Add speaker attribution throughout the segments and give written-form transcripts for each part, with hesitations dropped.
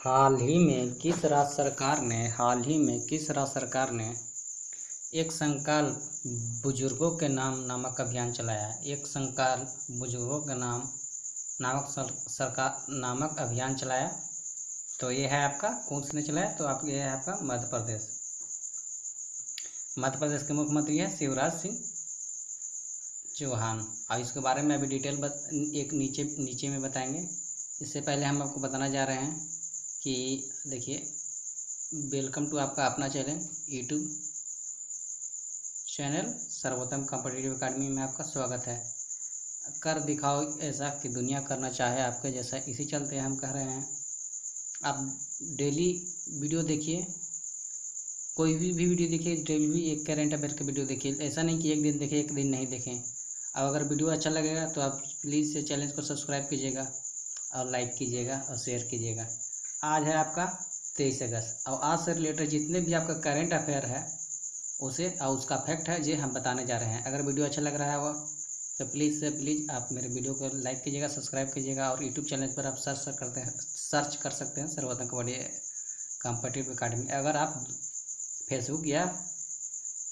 Speaker 1: हाल ही में किस राज्य सरकार ने एक संकल्प बुजुर्गों के नाम नामक अभियान चलाया है। एक संकल्प बुजुर्गों के नाम नामक अभियान चलाया। तो ये है आपका कौन सी ने चलाया, तो आप ये है आपका मध्य प्रदेश। मध्य प्रदेश के मुख्यमंत्री है शिवराज सिंह चौहान। और इसके बारे में अभी डिटेल एक नीचे में बताएंगे। इससे पहले हम आपको बताना जा रहे हैं कि देखिए, वेलकम टू आपका अपना चैनल यूट्यूब चैनल सर्वोत्तम कॉम्पिटिटिव एकेडमी में आपका स्वागत है। कर दिखाओ ऐसा कि दुनिया करना चाहे आपके जैसा, इसी चलते हम कह रहे हैं आप डेली वीडियो देखिए, कोई भी वीडियो देखिए, डेली एक करेंट अफेयर का वीडियो देखिए। ऐसा नहीं कि एक दिन देखें एक दिन नहीं देखें। अब अगर वीडियो अच्छा लगेगा तो आप प्लीज़ से चैनल को सब्सक्राइब कीजिएगा और लाइक कीजिएगा और शेयर कीजिएगा। आज है आपका 23 अगस्त और आज से रिलेटेड जितने भी आपका करेंट अफेयर है उसे और उसका फैक्ट है ये हम बताने जा रहे हैं। अगर वीडियो अच्छा लग रहा है वो तो प्लीज़ से प्लीज़ आप मेरे वीडियो को लाइक कीजिएगा, सब्सक्राइब कीजिएगा। और यूट्यूब चैनल पर आप सर्च कर सकते हैं सर्वोत्तम कॉम्पिटिटिव एकेडमी। अगर आप फेसबुक या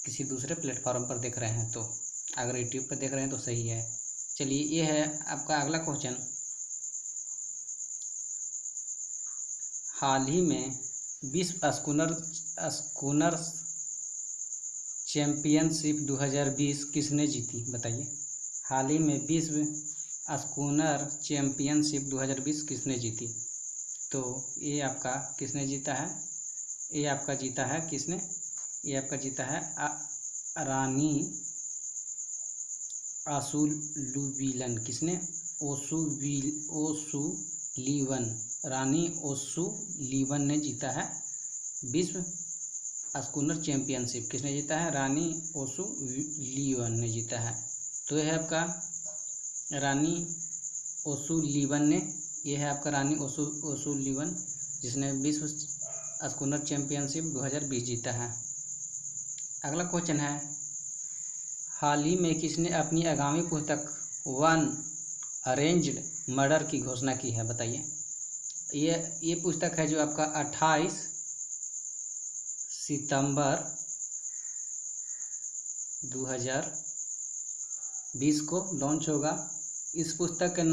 Speaker 1: किसी दूसरे प्लेटफॉर्म पर देख रहे हैं, तो अगर यूट्यूब पर देख रहे हैं तो सही है। चलिए, ये है आपका अगला क्वेश्चन। हाल ही में विश्व स्कूनर चैंपियनशिप 2020 किसने जीती, बताइए। हाल ही में विश्व स्कूनर चैंपियनशिप 2020 किसने जीती, तो ये आपका किसने जीता है, ये आपका जीता है किसने, ये आपका जीता है रानी ओसुलुविलन। किसने, ओसुलीवन, रानी ओसुलीवन ने जीता है विश्व स्कूनर चैंपियनशिप। किसने जीता है, रानी ओसुलीवन ने जीता है। तो यह है आपका रानी ओसुलीवन ने, यह है आपका रानी ओसुलीवन जिसने विश्व स्कूनर चैंपियनशिप 2020 जीता है। अगला क्वेश्चन है, हाल ही में किसने अपनी आगामी पुस्तक वन अरेंज्ड मर्डर की घोषणा की है, बताइए। ये पुस्तक है जो आपका 28 सितंबर 2020 को लॉन्च होगा। इस पुस्तक के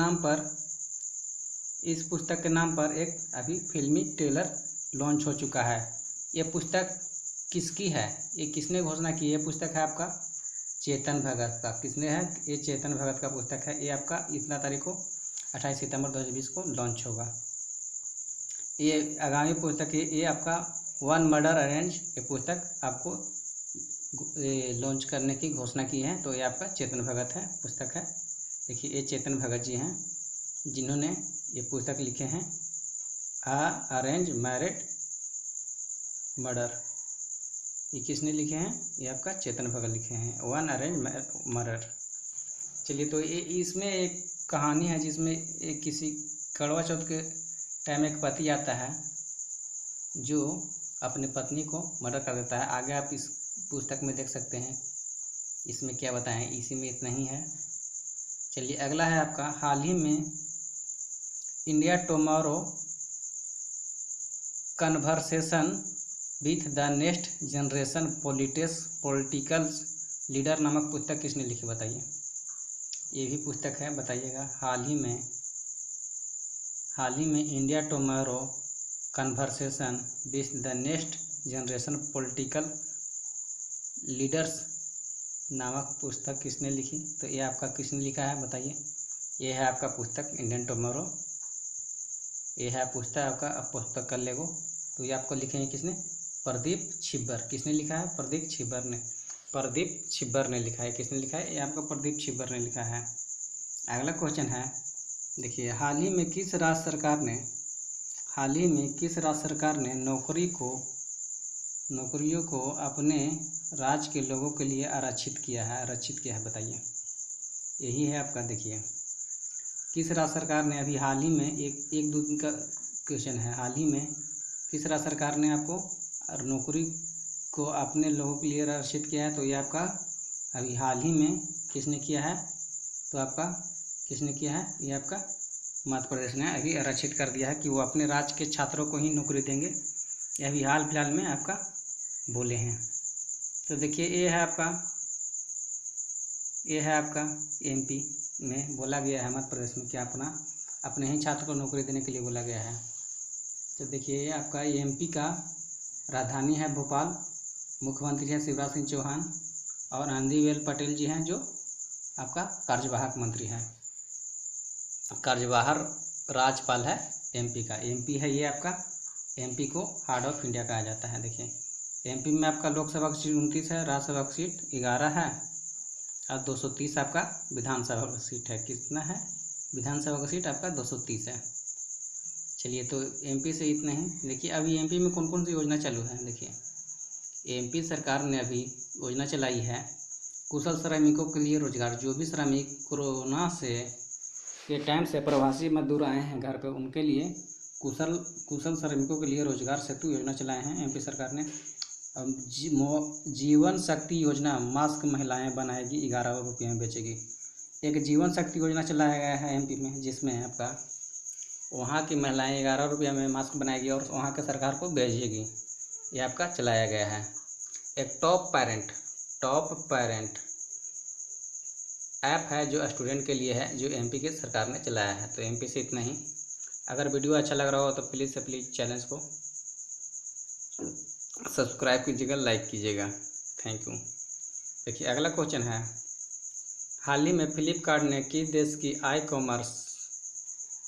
Speaker 1: नाम पर एक अभी फिल्मी ट्रेलर लॉन्च हो चुका है। ये पुस्तक किसकी है, ये किसने घोषणा की, ये पुस्तक है आपका चेतन भगत का। किसने है, ये चेतन भगत का पुस्तक है। ये आपका इतना तारीख को 28 सितंबर 2020 को लॉन्च होगा। ये आगामी पुस्तक है, ये आपका वन मर्डर अरेंज, ये पुस्तक आपको लॉन्च करने की घोषणा की है। तो ये आपका चेतन भगत है पुस्तक है। देखिए, ये चेतन भगत जी हैं जिन्होंने ये पुस्तक लिखे हैं अरेंज मैरिड मर्डर। ये किसने लिखे हैं, ये आपका चेतन भगत लिखे हैं वन अरेंज मर्डर। चलिए, तो ये इसमें एक कहानी है जिसमें एक किसी करवा चौथ के टाइम एक पति आता है जो अपने पत्नी को मर्डर कर देता है। आगे आप इस पुस्तक में देख सकते हैं इसमें क्या बताएं, इसी में इतना ही है। चलिए, अगला है आपका, हाल ही में India tomorrow conversation with the next generation political leader नामक पुस्तक किसने लिखी, बताइए। ये भी पुस्तक है, बताइएगा। हाल ही में India tomorrow conversation with the next generation political leaders नामक पुस्तक किसने लिखी, तो ये आपका किसने लिखा है, बताइए। ये है आपका पुस्तक इंडियन टुमारो, ये है पुस्तक आपका पुस्तक कर लेगो। तो ये आपको लिखे हैं किसने, प्रदीप छिब्बर। किसने लिखा है, प्रदीप छिब्बर ने लिखा है। किसने लिखा है, ये आपका प्रदीप छिब्बर ने लिखा है। अगला क्वेश्चन है, देखिए, हाल ही में किस राज्य सरकार ने नौकरियों को अपने राज्य के लोगों के लिए आरक्षित किया है, बताइए। यही है आपका, देखिए, किस राज्य सरकार ने अभी हाल ही में एक दो दिन का क्वेश्चन है, हाल ही में किस राज्य सरकार ने आपको नौकरी को अपने लोगों के लिए आरक्षित किया है, तो ये आपका अभी हाल ही में किसने किया है, तो आपका किसने किया है, ये आपका मध्य प्रदेश ने अभी आरक्षित कर दिया है कि वो अपने राज्य के छात्रों को ही नौकरी देंगे। यह अभी हाल फिलहाल में आपका बोले हैं। तो देखिए ये है आपका एमपी में बोला गया है, मध्य प्रदेश में क्या अपने ही छात्र को नौकरी देने के लिए बोला गया है। तो देखिए ये आपका एमपी का राजधानी है भोपाल, मुख्यमंत्री है शिवराज सिंह चौहान और आनंदीबेन पटेल जी हैं जो आपका कार्यवाहक मंत्री हैं, कार्यवाहक राज्यपाल है एमपी का। एमपी है ये आपका, एमपी को हार्ट ऑफ इंडिया कहा जाता है। देखिए एमपी में आपका लोकसभा की सीट 29 है, राज्यसभा की सीट 11 है और 230 आपका विधानसभा की सीट है। कितना है विधानसभा की सीट आपका 230 है। चलिए तो एमपी से इतना ही। देखिए अभी एमपी में कौन कौन सी योजना चालू है। देखिए एमपी सरकार ने अभी योजना चलाई है कुशल श्रमिकों के लिए रोजगार। जो भी श्रमिक कोरोना के टाइम से प्रवासी मजदूर आए हैं घर पे, उनके लिए कुशल श्रमिकों के लिए रोजगार सेतु योजना चलाए हैं एमपी सरकार ने। जीवन शक्ति योजना, मास्क महिलाएं बनाएगी 11 रुपये में बेचेगी। एक जीवन शक्ति योजना चलाया गया है एमपी में, जिसमें आपका वहाँ की महिलाएं 11 रुपये में मास्क बनाएगी और वहाँ के सरकार को भेजेगी। ये आपका चलाया गया है। एक टॉप पेरेंट ऐप है जो स्टूडेंट के लिए है, जो एमपी के सरकार ने चलाया है। तो एमपी से इतना ही। अगर वीडियो अच्छा लग रहा हो तो प्लीज़ से प्लीज़ चैनल को सब्सक्राइब कीजिएगा, लाइक कीजिएगा। Thank you. देखिए अगला क्वेश्चन है, हाल ही में फ्लिपकार्ट ने किस देश की ई कॉमर्स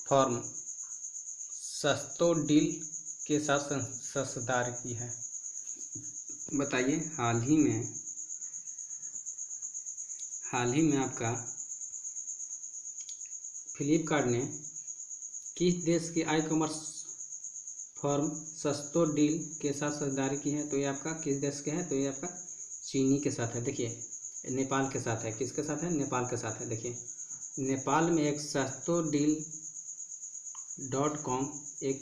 Speaker 1: फर्म सस्तो डील के साथ साझेदारी की है। बताइए हाल ही में आपका फ्लिपकार्ट ने किस देश की ई कॉमर्स फर्म सस्तो डील के साथ साझेदारी की है। तो ये आपका किस देश के है। तो ये आपका चीनी के साथ है। देखिए नेपाल के साथ है। किसके साथ है। नेपाल के साथ है। देखिए नेपाल में एक सस्तो डील .com एक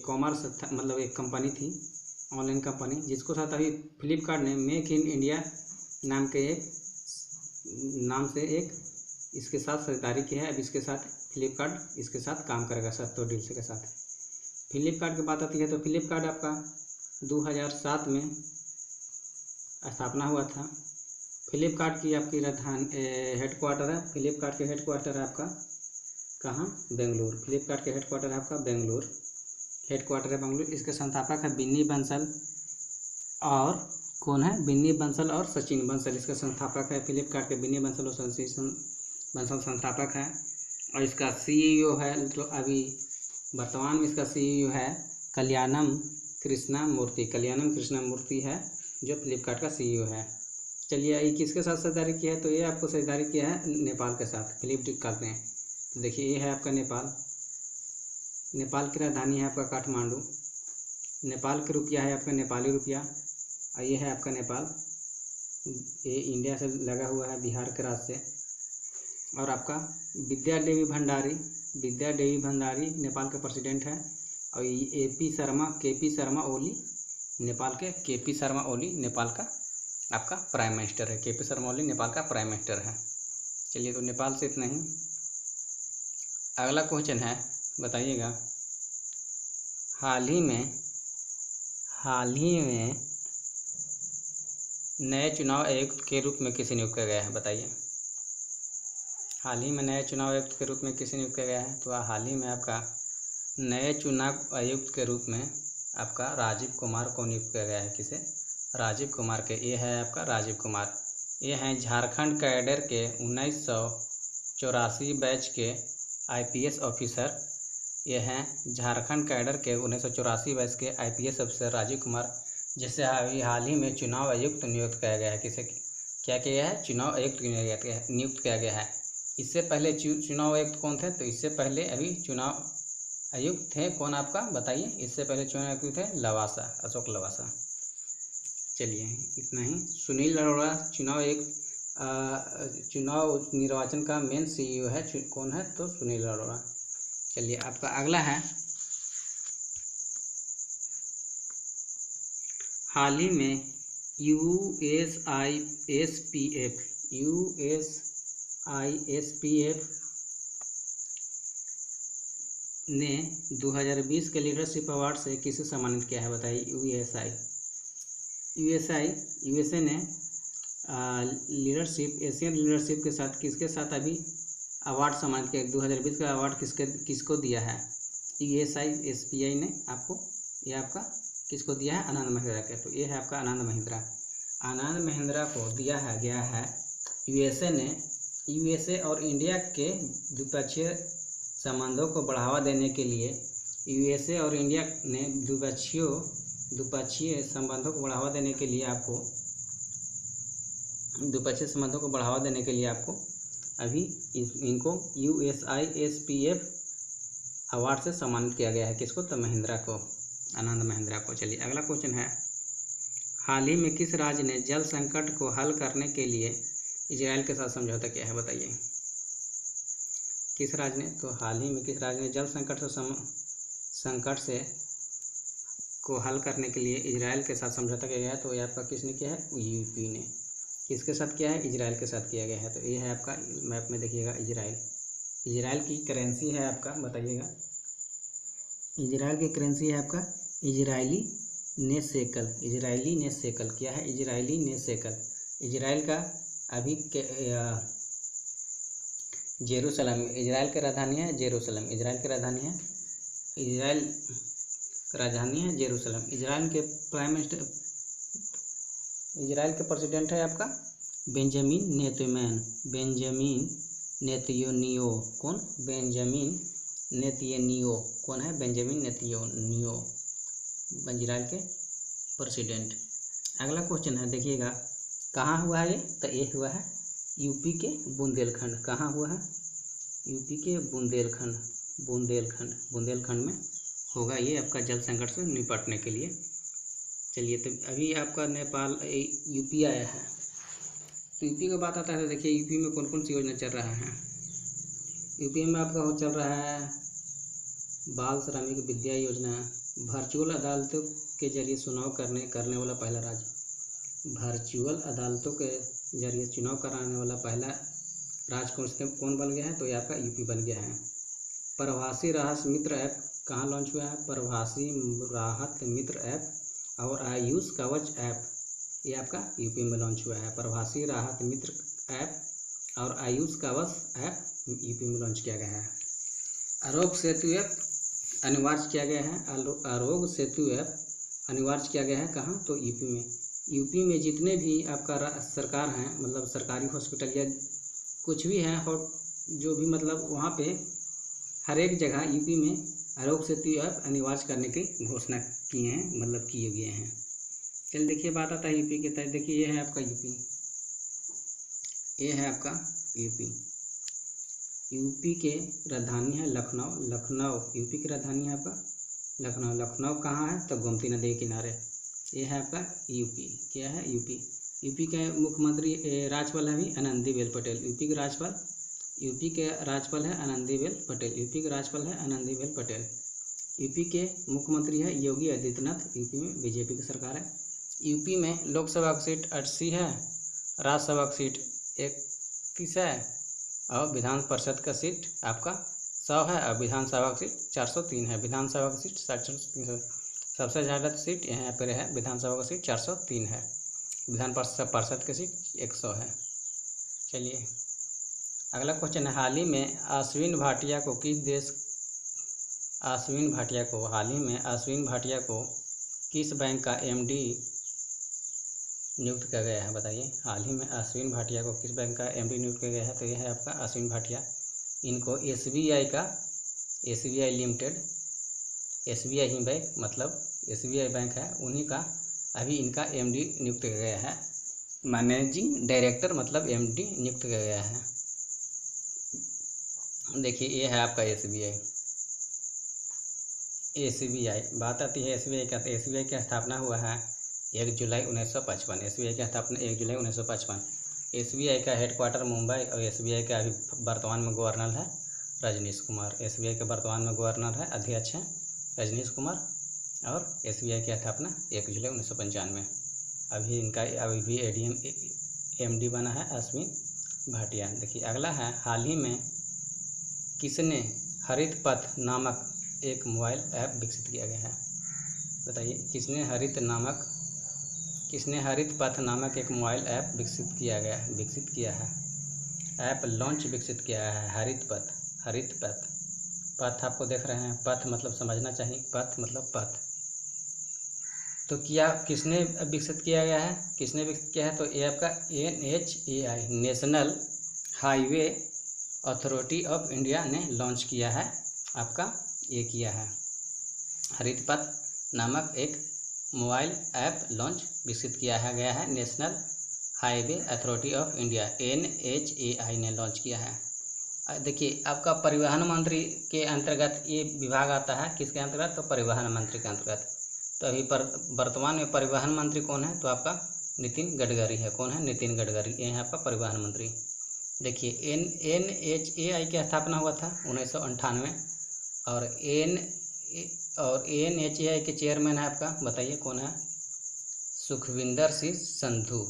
Speaker 1: कॉमर्स मतलब एक कंपनी थी, ऑनलाइन कंपनी, जिसको साथ अभी फ्लिपकार्ट ने मेक इन इंडिया नाम से एक इसके साथ साझेदारी की है। अब इसके साथ फ्लिपकार्ट इसके साथ काम करेगा सस्तो डील के साथ। फ्लिपकार्ट की बात आती है तो फ्लिपकार्ट आपका 2007 में स्थापना हुआ था। फ्लिपकार्ट की आपकी राजधानी हेडक्वार्टर है। फ्लिपकार्ट के हेडक्वार्टर है आपका कहाँ, बेंगलुरु। फ्लिपकार्ट के हेडक्वार्टर है आपका बेंगलुरु, हेडक्वार्टर है बेंगलुरु। इसके संस्थापक है बिन्नी बंसल और कौन है, बिन्नी बंसल और सचिन बंसल। इसके संस्थापक है फ्लिपकार्ट के बिन्नी बंसल और सचिन बंसल संस्थापक है। और इसका सीईओ है, मतलब अभी वर्तमान में इसका सीईओ है कल्याणम कृष्णमूर्ति है, जो फ्लिपकार्ट का सीईओ है। चलिए ये किसके साथ साझेदारी किया है। तो ये आपको साझेदारी किया है नेपाल के साथ, फ्लिपकार्ट ने। तो देखिए ये है आपका नेपाल की राजधानी है आपका काठमांडू। नेपाल का रुपया है आपका नेपाली रुपया। और ये है आपका नेपाल, ये इंडिया से लगा हुआ है, बिहार के राज्य से। और आपका विद्या देवी भंडारी नेपाल के प्रेसिडेंट है। और केपी शर्मा ओली नेपाल का आपका प्राइम मिनिस्टर है। केपी शर्मा ओली नेपाल का प्राइम मिनिस्टर है। चलिए तो नेपाल से इतना ही। अगला क्वेश्चन है, बताइएगा हाल ही में नए चुनाव आयुक्त के रूप में किसे नियुक्त किया गया है। बताइए हाल ही में नए चुनाव आयुक्त के रूप में किसे नियुक्त किया गया है। तो हाल ही में आपका नए चुनाव आयुक्त के रूप में आपका राजीव कुमार को नियुक्त किया गया है। किसे, राजीव कुमार के। ये है आपका राजीव कुमार, ये हैं झारखंड कैडर के 1984 बैच के आईपीएस ऑफिसर। ये हैं झारखंड कैडर के 1984 बैच के आईपीएस ऑफिसर राजीव कुमार, जिसे अभी हाल ही में चुनाव आयुक्त नियुक्त किया गया है। किसे क्या किया गया है, चुनाव आयुक्त नियुक्त किया गया है। इससे पहले चुनाव आयुक्त कौन थे। तो इससे पहले अभी चुनाव आयुक्त थे कौन आपका, बताइए। इससे पहले चुनाव आयुक्त थे अशोक लवासा। चलिए इतना ही। सुनील अरोड़ा चुनाव निर्वाचन का मेन सीईओ है। कौन है, तो सुनील अरोड़ा। चलिए आपका अगला है, हाल ही में यूएसआईएसपीएफ ने 2020 के लीडरशिप अवार्ड से किसे सम्मानित किया है, बताइए। यूएसए ने एशियन लीडरशिप के साथ किसके साथ अभी अवार्ड सम्मानित किया, 2020 का अवार्ड किसको दिया है। एसपीआई ने आपको, ये आपका किसको दिया है, आनंद महिंद्रा के। तो ये है आपका आनंद महिंद्रा को दिया है गया है। यूएसए और इंडिया के द्विपक्षीय संबंधों को बढ़ावा देने के लिए यूएसए और इंडिया ने द्विपक्षीय संबंधों को बढ़ावा देने के लिए आपको अभी इनको USISPF अवार्ड से सम्मानित किया गया है। किसको, तो महिंद्रा को, आनंद महिंद्रा को। चलिए अगला क्वेश्चन है, हाल ही में किस राज्य ने जल संकट को हल करने के लिए इजराइल के साथ समझौता किया है, बताइए। किस राज्य ने, तो हाल ही में किस राज्य ने जल संकट को हल करने के लिए इजराइल के साथ समझौता किया गया है, तो ये आपका किसने किया है, यूपी ने। किसके साथ किया है, इजराइल के साथ किया गया है। तो ये है आपका, मैप में देखिएगा, इजराइल की करेंसी है आपका, बताइएगा। इजराइल की करेंसी है आपका इजरायली ने शेकल। क्या है, इजरायली ने शेकल। इजराइल का अभी जेरूसलम, इजराइल की राजधानी है जेरूसलम। इजराइल की राजधानी है जेरूसलम। इजराइल के प्रेसिडेंट है आपका बेंजामिन नेतन्याहू। कौन, बेंजामिन नेतन्याहू। कौन है, बेंजामिन नेतन्याहू, इजराइल के प्रेसिडेंट। अगला क्वेश्चन है, देखिएगा, कहाँ हुआ है ये, तो ये हुआ है यूपी के बुंदेलखंड। कहाँ हुआ है, यूपी के बुंदेलखंड में होगा ये आपका जल संकट से निपटने के लिए। चलिए, तो अभी आपका यूपी आया है, तो यूपी का बात आता है। तो देखिए यूपी में कौन कौन सी योजना चल रहा है। यूपी में आपका चल रहा है बाल श्रमिक विद्या योजना, वर्चुअल अदालतों के जरिए चुनाव करने वाला पहला राज्य। वर्चुअल अदालतों के जरिए चुनाव कराने वाला पहला राज्य कौन बन गया है, तो ये आपका यूपी बन गया है। प्रवासी राहत मित्र ऐप कहाँ लॉन्च हुआ है, प्रवासी राहत मित्र ऐप और आयुष कवच ऐप, ये आपका यूपी में लॉन्च हुआ है। प्रवासी राहत मित्र ऐप और आयुष कवच ऐप यूपी में लॉन्च किया गया है। आरोग्य सेतु ऐप अनिवार्य किया गया है। आरोग्य सेतु ऐप अनिवार्य किया गया है कहाँ, तो यूपी में। यूपी में जितने भी आपका सरकार हैं, मतलब सरकारी हॉस्पिटल या कुछ भी है, और जो भी मतलब वहाँ पे हर एक जगह यूपी में आरोग्य सेतु ऐप अनिवार्य करने की घोषणा किए हैं, मतलब किए गए हैं। चलिए देखिए, बात आता है यूपी के तहत। देखिए ये है आपका यूपी, ये है आपका यूपी। यूपी के राजधानी है लखनऊ। यूपी की राजधानी है आपका लखनऊ कहाँ है, तो गोमती नदी के किनारे। ये है आपका यूपी। क्या है, यूपी के मुख्यमंत्री राज्यपाल है भी आनंदीबेन पटेल। यूपी के राज्यपाल है आनंदीबेन पटेल। यूपी के मुख्यमंत्री है योगी आदित्यनाथ। यूपी में बीजेपी की सरकार है। यूपी में लोकसभा की सीट 80 है, राज्यसभा की सीट 31 है, और विधान परिषद का सीट आपका 100 है, और विधानसभा की सीट 403 है। विधानसभा की सीट 403 है, सबसे ज़्यादा सीट यहाँ पर है। विधानसभा की सीट 403 है, विधान परिषद की सीट 100 है। चलिए अगला क्वेश्चन है, हाल ही में अश्विन भाटिया को किस बैंक का एमडी नियुक्त किया गया है, बताइए। हाल ही में अश्विन भाटिया को किस बैंक का एमडी नियुक्त किया गया है, तो यह है आपका अश्विन भाटिया। इनको एसबीआई लिमिटेड, एसबीआई ही बैंक, मतलब एसबीआई बैंक है, उन्हीं का अभी इनका एमडी नियुक्त किया गया है। मैनेजिंग डायरेक्टर मतलब एमडी नियुक्त किया गया है। देखिए ये है आपका एसबीआई। बात आती है एसबीआई का, तो एसबीआई की स्थापना हुआ है 1 जुलाई 1955। एसबीआई की स्थापना 1 जुलाई 1955। एसबीआई का हेडक्वार्टर मुंबई, और एसबीआई का अभी वर्तमान में गवर्नर है रजनीश कुमार। एसबीआई के वर्तमान में गवर्नर है, अध्यक्ष हैं रजनीश कुमार, और एसबीआई की स्थापना 1 जुलाई 1995। अभी इनका भी एमडी बना है अश्विन भाटिया। देखिए अगला है, हाल ही में किसने हरित पथ नामक एक मोबाइल ऐप विकसित किया गया है? बताइए, किसने हरित पथ नामक एक मोबाइल ऐप विकसित किया है? ऐप लॉन्च विकसित किया है हरित पथ। पथ आपको देख रहे हैं, पथ मतलब समझना चाहिए, पथ मतलब पथ। तो किसने विकसित किया गया है? तो ये आपका NHAI, national highway authority of India ने लॉन्च किया है। आपका ये किया है, हरित पथ नामक एक मोबाइल ऐप लॉन्च विकसित किया गया है। National highway authority of India NHAI ने लॉन्च किया है। देखिए, आपका परिवहन मंत्री के अंतर्गत ये विभाग आता है। किसके अंतर्गत? तो परिवहन मंत्री के अंतर्गत। तो अभी वर्तमान में परिवहन मंत्री कौन है? तो आपका नितिन गडकरी है। कौन है? नितिन गडकरी, ये है आपका परिवहन मंत्री। देखिए, NHAI की स्थापना हुआ था 1998 और NHAI के चेयरमैन है आपका, बताइए कौन है? सुखविंदर सिंह संधू।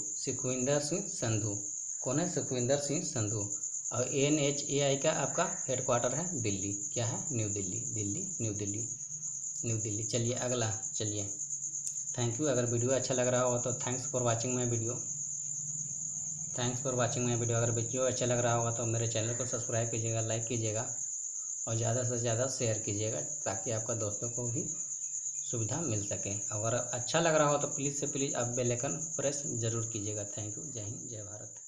Speaker 1: कौन है? सुखविंदर सिंह संधू। और NHAI का आपका हेडक्वार्टर है दिल्ली। क्या है? न्यू दिल्ली। चलिए अगला, थैंक यू। अगर वीडियो अच्छा लग रहा हो तो thanks for watching my video. अगर वीडियो अच्छा लग रहा होगा तो मेरे चैनल को सब्सक्राइब कीजिएगा, लाइक कीजिएगा और ज़्यादा से ज़्यादा शेयर कीजिएगा, ताकि आपका दोस्तों को भी सुविधा मिल सके। अगर अच्छा लग रहा हो तो प्लीज़ आप बेल आइकन प्रेस ज़रूर कीजिएगा। Thank you. जय हिंद, जय भारत।